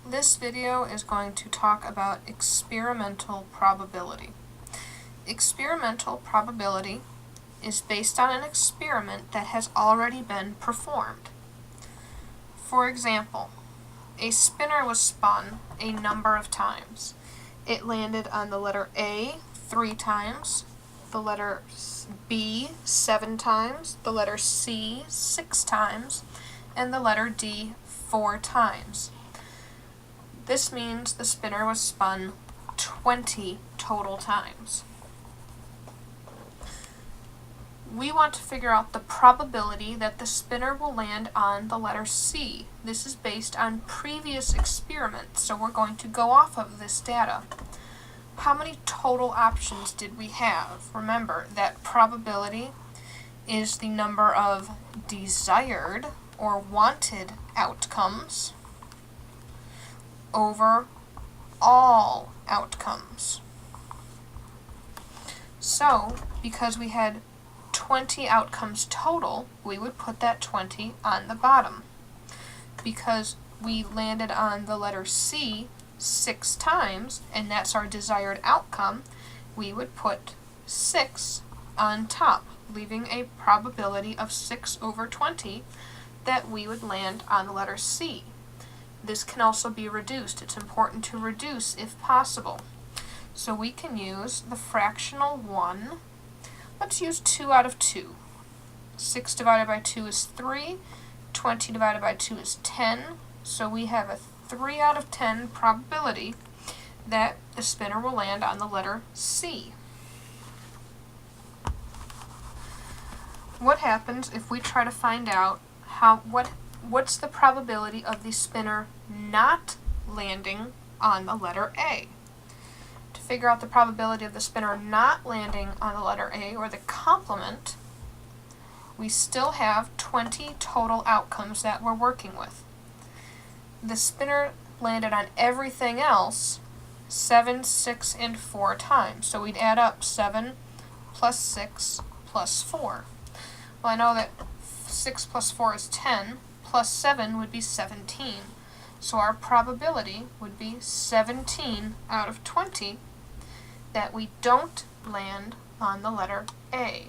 This video is going to talk about experimental probability. Experimental probability is based on an experiment that has already been performed. For example, a spinner was spun a number of times. It landed on the letter A 3 times, the letter B 7 times, the letter C 6 times, and the letter D 4 times. This means the spinner was spun 20 total times. We want to figure out the probability that the spinner will land on the letter C. This is based on previous experiments, so we're going to go off of this data. How many total options did we have? Remember that probability is the number of desired or wanted outcomes over all outcomes. So, because we had 20 outcomes total, we would put that 20 on the bottom. Because we landed on the letter C 6 times, and that's our desired outcome, we would put 6 on top, leaving a probability of 6 over 20 that we would land on the letter C. This can also be reduced. It's important to reduce if possible. So we can use the fractional 1. Let's use 2 out of 2. 6 divided by 2 is 3. 20 divided by 2 is 10. So we have a 3 out of 10 probability that the spinner will land on the letter C. What happens if we try to find out what's the probability of the spinner not landing on the letter A? To figure out the probability of the spinner not landing on the letter A, or the complement, we still have 20 total outcomes that we're working with. The spinner landed on everything else 7, 6, and 4 times. So we'd add up 7 plus 6 plus 4. Well, I know that 6 plus 4 is 10, plus 7 would be 17. So our probability would be 17 out of 20 that we don't land on the letter A.